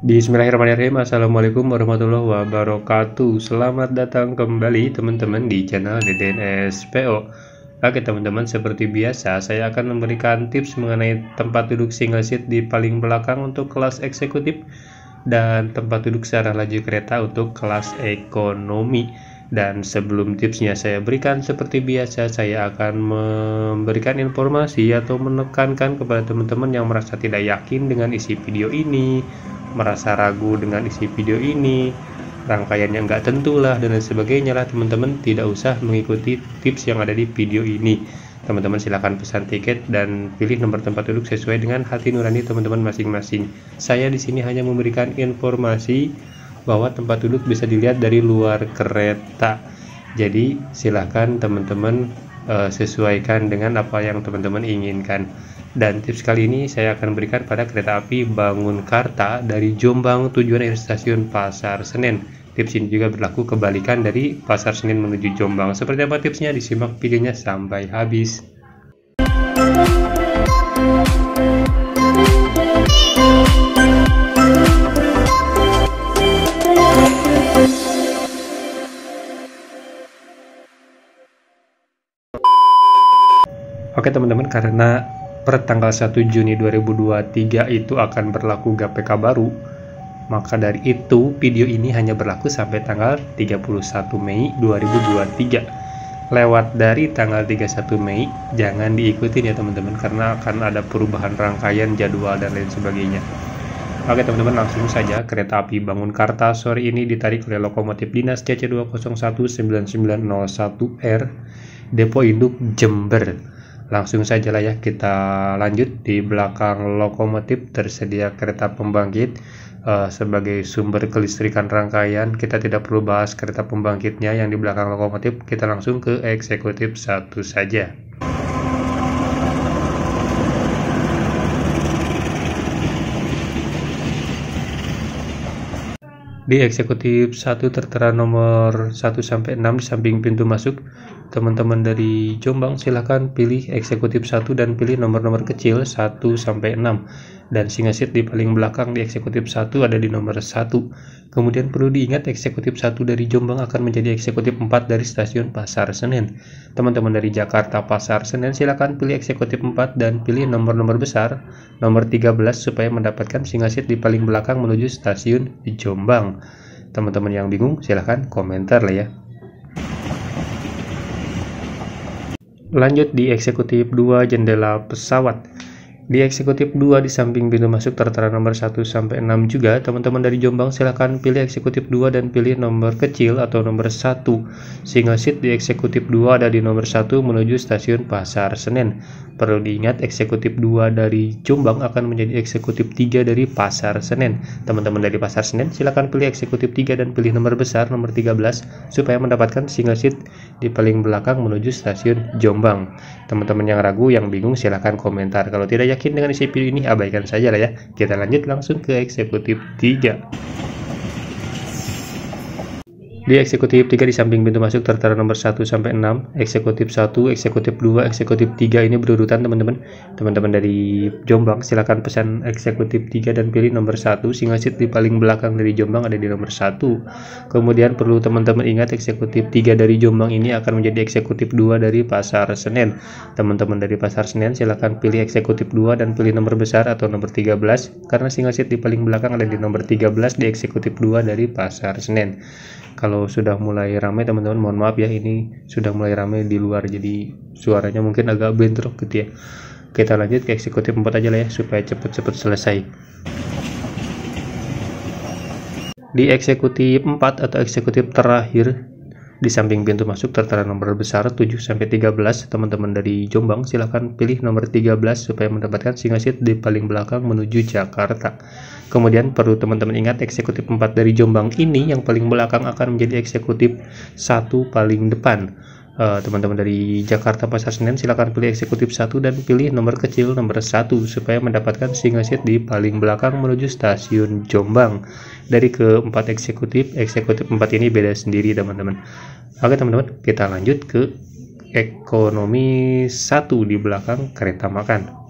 Bismillahirrahmanirrahim. Assalamualaikum warahmatullahi wabarakatuh. Selamat datang kembali teman-teman di channel Deden SPO. Oke teman-teman, seperti biasa saya akan memberikan tips mengenai tempat duduk single seat di paling belakang untuk kelas eksekutif dan tempat duduk searah laju kereta untuk kelas ekonomi. Dan sebelum tipsnya saya berikan, seperti biasa saya akan memberikan informasi atau menekankan kepada teman-teman yang merasa tidak yakin dengan isi video ini, merasa ragu dengan isi video ini, rangkaiannya nggak tentulah dan lain sebagainya lah, teman-teman tidak usah mengikuti tips yang ada di video ini. Teman-teman silahkan pesan tiket dan pilih nomor tempat duduk sesuai dengan hati nurani teman-teman masing-masing. Saya di sini hanya memberikan informasi bahwa tempat duduk bisa dilihat dari luar kereta. Jadi silahkan teman-teman sesuaikan dengan apa yang teman-teman inginkan. Dan tips kali ini saya akan berikan pada kereta api Bangunkarta dari Jombang tujuan akhir stasiun Pasar Senen. Tips ini juga berlaku kebalikan dari Pasar Senen menuju Jombang. Seperti apa tipsnya? Disimak videonya sampai habis. Oke teman-teman, karena per tanggal 1 Juni 2023 itu akan berlaku GPK baru, maka dari itu video ini hanya berlaku sampai tanggal 31 Mei 2023. Lewat dari tanggal 31 Mei jangan diikutin ya teman-teman, karena akan ada perubahan rangkaian jadwal dan lain sebagainya. Oke teman-teman, langsung saja. Kereta api Bangunkarta sore ini ditarik oleh lokomotif dinas CC2019901R Depo Induk Jember. Langsung saja lah ya, kita lanjut. Di belakang lokomotif tersedia kereta pembangkit sebagai sumber kelistrikan rangkaian. Kita tidak perlu bahas kereta pembangkitnya yang di belakang lokomotif, kita langsung ke eksekutif 1 saja. Di eksekutif 1 tertera nomor 1 sampai 6 di samping pintu masuk. Teman-teman dari Jombang silahkan pilih eksekutif 1 dan pilih nomor-nomor kecil 1 sampai 6. Dan single seat di paling belakang di eksekutif 1 ada di nomor 1. Kemudian perlu diingat eksekutif 1 dari Jombang akan menjadi eksekutif 4 dari stasiun Pasar Senen. Teman-teman dari Jakarta Pasar Senen silahkan pilih eksekutif 4 dan pilih nomor-nomor besar nomor 13 supaya mendapatkan single seat di paling belakang menuju stasiun di Jombang. Teman-teman yang bingung silahkan komentar lah ya. Lanjut di eksekutif 2 jendela pesawat. Di eksekutif 2 di samping pintu masuk tertera nomor 1 sampai 6 juga. Teman-teman dari Jombang silahkan pilih eksekutif 2 dan pilih nomor kecil atau nomor 1. Single seat di eksekutif 2 ada di nomor 1 menuju stasiun Pasar Senen. Perlu diingat eksekutif 2 dari Jombang akan menjadi eksekutif 3 dari Pasar Senen. Teman-teman dari Pasar Senen silahkan pilih eksekutif 3 dan pilih nomor besar nomor 13 supaya mendapatkan single seat di paling belakang menuju stasiun Jombang. Teman-teman yang ragu, yang bingung silahkan komentar. Kalau tidak yakin dengan isi video ini abaikan saja lah ya. Kita lanjut langsung ke eksekutif 3. Di eksekutif 3 di samping pintu masuk tertera nomor 1 sampai 6. Eksekutif 1, eksekutif 2, eksekutif 3 ini berurutan teman-teman. Teman-teman dari Jombang silakan pesan eksekutif 3 dan pilih nomor 1. Single seat di paling belakang dari Jombang ada di nomor 1. Kemudian perlu teman-teman ingat eksekutif 3 dari Jombang ini akan menjadi eksekutif 2 dari Pasar Senen. Teman-teman dari Pasar Senen silakan pilih eksekutif 2 dan pilih nomor besar atau nomor 13 karena single seat di paling belakang ada di nomor 13 di eksekutif 2 dari Pasar Senen. Kalau sudah mulai ramai teman-teman, mohon maaf ya, ini sudah mulai ramai di luar jadi suaranya mungkin agak bentrok gitu ya. Kita lanjut ke eksekutif 4 aja lah ya supaya cepet-cepet selesai. Di eksekutif 4 atau eksekutif terakhir di samping pintu masuk tertera nomor besar 7 sampai 13. Teman-teman dari Jombang silahkan pilih nomor 13 supaya mendapatkan single seat di paling belakang menuju Jakarta. Kemudian perlu teman-teman ingat eksekutif 4 dari Jombang ini yang paling belakang akan menjadi eksekutif 1 paling depan. Teman-teman dari Jakarta Pasar Senen silakan pilih eksekutif 1 dan pilih nomor kecil nomor 1 supaya mendapatkan single seat di paling belakang menuju stasiun Jombang. Dari keempat eksekutif 4 ini beda sendiri teman-teman. Oke teman-teman, kita lanjut ke ekonomi 1 di belakang kereta makan.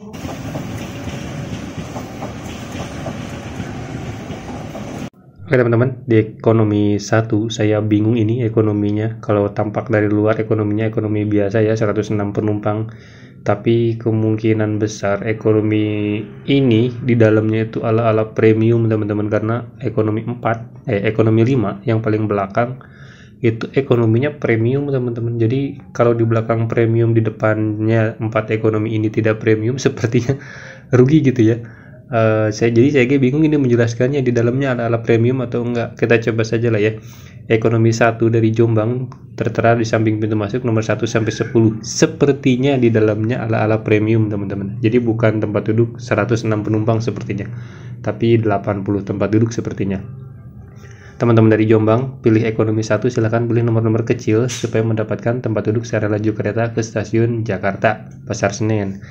Oke teman-teman, di ekonomi 1 saya bingung ini ekonominya. Kalau tampak dari luar ekonominya ekonomi biasa ya, 106 penumpang. Tapi kemungkinan besar ekonomi ini di dalamnya itu ala-ala premium teman-teman, karena ekonomi 5 yang paling belakang itu ekonominya premium teman-teman. Jadi kalau di belakang premium, di depannya 4 ekonomi ini tidak premium, sepertinya rugi gitu ya. Saya bingung ini menjelaskannya di dalamnya ala-ala premium atau enggak. Kita coba saja lah ya. Ekonomi 1 dari Jombang tertera di samping pintu masuk nomor 1 sampai 10. Sepertinya di dalamnya ala-ala premium teman-teman. Jadi bukan tempat duduk 106 penumpang sepertinya, tapi 80 tempat duduk sepertinya. Teman-teman dari Jombang, pilih ekonomi 1, silahkan pilih nomor-nomor kecil supaya mendapatkan tempat duduk secara laju kereta ke stasiun Jakarta, Pasar Senen.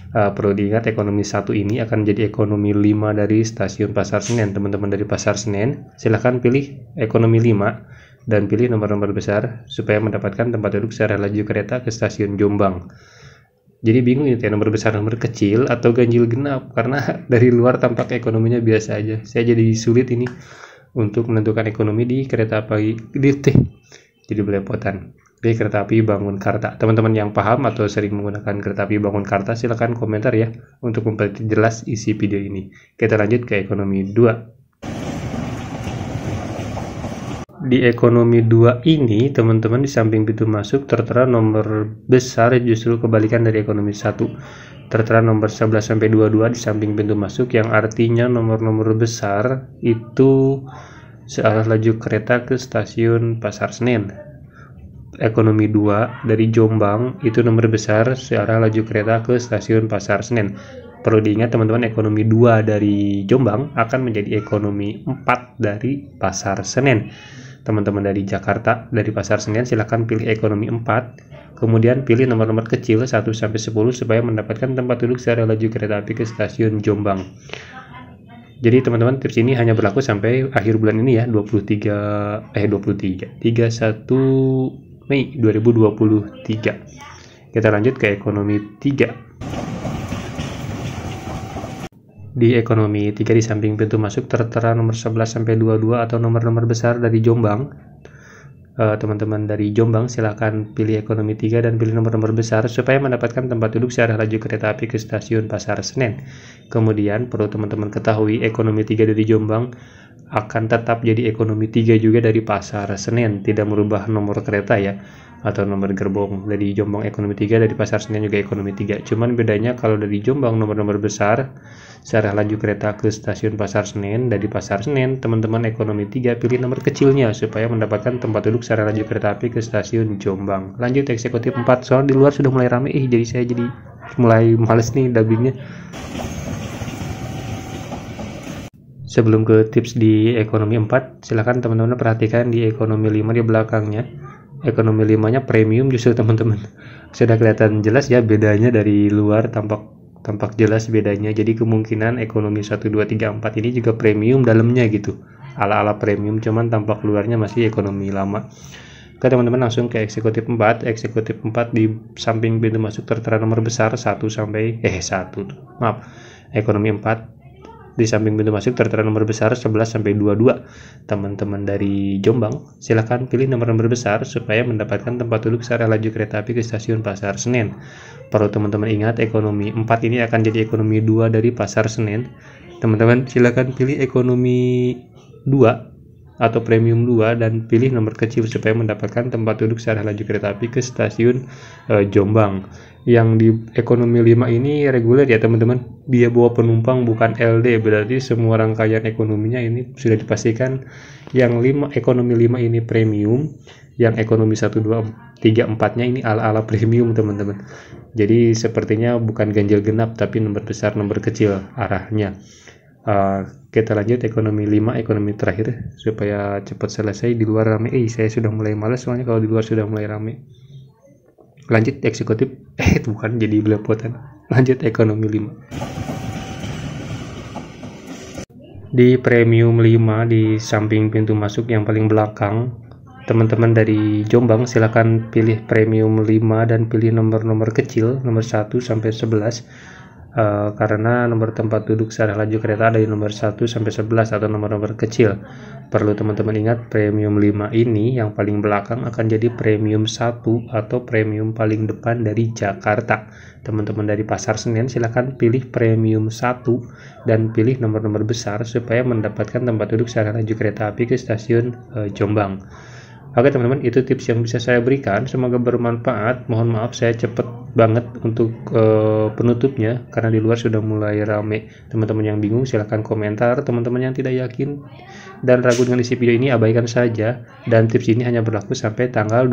Perlu diingat ekonomi 1 ini akan jadi ekonomi 5 dari stasiun Pasar Senen. Teman-teman dari Pasar Senen, silahkan pilih ekonomi 5 dan pilih nomor-nomor besar supaya mendapatkan tempat duduk secara laju kereta ke stasiun Jombang. Jadi bingung ya nomor besar nomor kecil atau ganjil genap, karena dari luar tampak ekonominya biasa aja. Saya jadi sulit ini untuk menentukan ekonomi di kereta api jadi belepotan di kereta api Bangunkarta. Teman-teman yang paham atau sering menggunakan kereta api Bangunkarta silahkan komentar ya untuk memperjelas isi video ini. Kita lanjut ke ekonomi 2. Di ekonomi 2 ini teman-teman di samping pintu masuk tertera nomor besar, justru kebalikan dari ekonomi 1. Tertera nomor 11 sampai 22 di samping pintu masuk, yang artinya nomor-nomor besar itu searah laju kereta ke stasiun Pasar Senen. Ekonomi 2 dari Jombang itu nomor besar searah laju kereta ke stasiun Pasar Senen. Perlu diingat teman-teman, ekonomi 2 dari Jombang akan menjadi ekonomi 4 dari Pasar Senen. Teman-teman dari Jakarta, dari Pasar Senen, silahkan pilih ekonomi 4, kemudian pilih nomor-nomor kecil 1 sampai 10 supaya mendapatkan tempat duduk secara laju kereta api ke stasiun Jombang. Jadi teman-teman, tips ini hanya berlaku sampai akhir bulan ini ya, 31 Mei 2023. Kita lanjut ke ekonomi 3. Di ekonomi 3 di samping pintu masuk tertera nomor 11 sampai 22 atau nomor-nomor besar dari Jombang. Teman-teman dari Jombang silahkan pilih ekonomi 3 dan pilih nomor-nomor besar supaya mendapatkan tempat duduk searah laju kereta api ke stasiun Pasar Senen. Kemudian perlu teman-teman ketahui, ekonomi 3 dari Jombang akan tetap jadi ekonomi 3 juga dari Pasar Senen, tidak merubah nomor kereta ya atau nomor gerbong. Dari Jombang ekonomi 3, dari Pasar Senen juga ekonomi 3. Cuman bedanya kalau dari Jombang nomor-nomor besar searah laju kereta ke stasiun Pasar Senen, dari Pasar Senen teman-teman ekonomi 3 pilih nomor kecilnya supaya mendapatkan tempat duduk searah laju kereta api ke stasiun Jombang. Lanjut eksekutif 4, soalnya di luar sudah mulai rame jadi saya mulai males nih dubbingnya. Sebelum ke tips di ekonomi 4, silahkan teman-teman perhatikan di ekonomi 5 di belakangnya. Ekonomi 5-nya premium justru teman-teman. Sudah kelihatan jelas ya bedanya, dari luar tampak jelas bedanya. Jadi kemungkinan ekonomi 1, 2, 3, 4 ini juga premium dalamnya gitu. Ala-ala premium, cuman tampak luarnya masih ekonomi lama. Oke teman-teman, langsung ke eksekutif 4. Eksekutif 4 di samping pintu masuk tertera nomor besar ekonomi 4 di samping pintu masuk tertera nomor besar 11 sampai 22. Teman-teman dari Jombang silahkan pilih nomor-nomor besar supaya mendapatkan tempat duduk secara laju kereta api ke stasiun Pasar Senen. Perlu teman-teman ingat, ekonomi 4 ini akan jadi ekonomi 2 dari Pasar Senen. Teman-teman silahkan pilih ekonomi 2 atau premium 2 dan pilih nomor kecil supaya mendapatkan tempat duduk secara laju kereta api ke stasiun Jombang. Yang di ekonomi 5 ini reguler ya teman-teman, dia bawa penumpang bukan LD, berarti semua rangkaian ekonominya ini sudah dipastikan. Yang ekonomi 5 ini premium, yang ekonomi 1, 2, 3, 4 nya ini ala-ala premium teman-teman. Jadi sepertinya bukan ganjil genap tapi nomor besar nomor kecil arahnya. Kita lanjut ekonomi 5, ekonomi terakhir supaya cepat selesai. Di luar rame, saya sudah mulai malas soalnya kalau di luar sudah mulai rame. Lanjut eksekutif, bukan jadi belepotan. Lanjut ekonomi 5. Di premium 5 di samping pintu masuk yang paling belakang, teman-teman dari Jombang silakan pilih premium 5 dan pilih nomor-nomor kecil nomor 1 sampai 11. karena nomor tempat duduk secara laju kereta dari nomor 1 sampai 11 atau nomor-nomor kecil. Perlu teman-teman ingat, premium 5 ini yang paling belakang akan jadi premium 1 atau premium paling depan dari Jakarta. Teman-teman dari Pasar Senen silahkan pilih premium 1 dan pilih nomor-nomor besar supaya mendapatkan tempat duduk secara laju kereta api ke stasiun Jombang. Oke teman-teman, itu tips yang bisa saya berikan, semoga bermanfaat. Mohon maaf saya cepet banget untuk penutupnya karena di luar sudah mulai rame. Teman-teman yang bingung silahkan komentar, teman-teman yang tidak yakin dan ragu dengan isi video ini abaikan saja, dan tips ini hanya berlaku sampai tanggal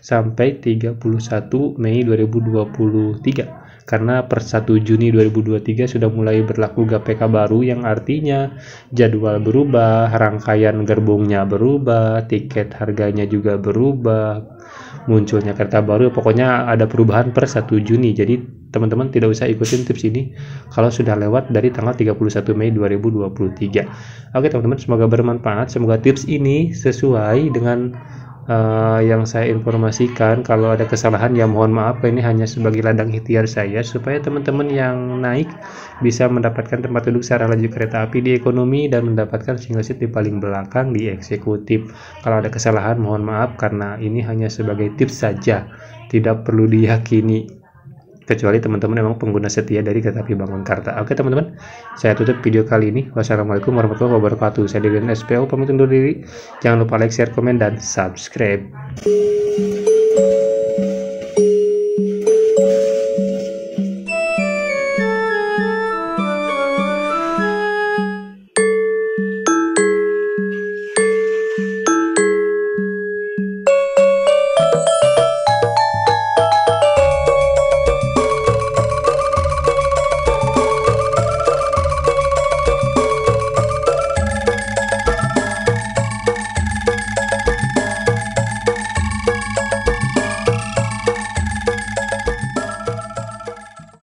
sampai 31 Mei 2023. Karena per 1 Juni 2023 sudah mulai berlaku GPK baru yang artinya jadwal berubah, rangkaian gerbongnya berubah, tiket harganya juga berubah, munculnya kereta baru, pokoknya ada perubahan per 1 Juni. Jadi teman-teman tidak usah ikutin tips ini kalau sudah lewat dari tanggal 31 Mei 2023. Oke teman-teman, semoga bermanfaat, semoga tips ini sesuai dengan yang saya informasikan. Kalau ada kesalahan ya mohon maaf, ini hanya sebagai ladang ikhtiar saya supaya teman-teman yang naik bisa mendapatkan tempat duduk secara laju kereta api di ekonomi dan mendapatkan single seat di paling belakang di eksekutif. Kalau ada kesalahan mohon maaf, karena ini hanya sebagai tips saja, tidak perlu diyakini kecuali teman-teman memang pengguna setia dari Kereta Api Bangunkarta. Oke teman-teman, saya tutup video kali ini. Wassalamualaikum warahmatullahi wabarakatuh. Saya Deden SPO pamit undur diri. Jangan lupa like, share, komen, dan subscribe.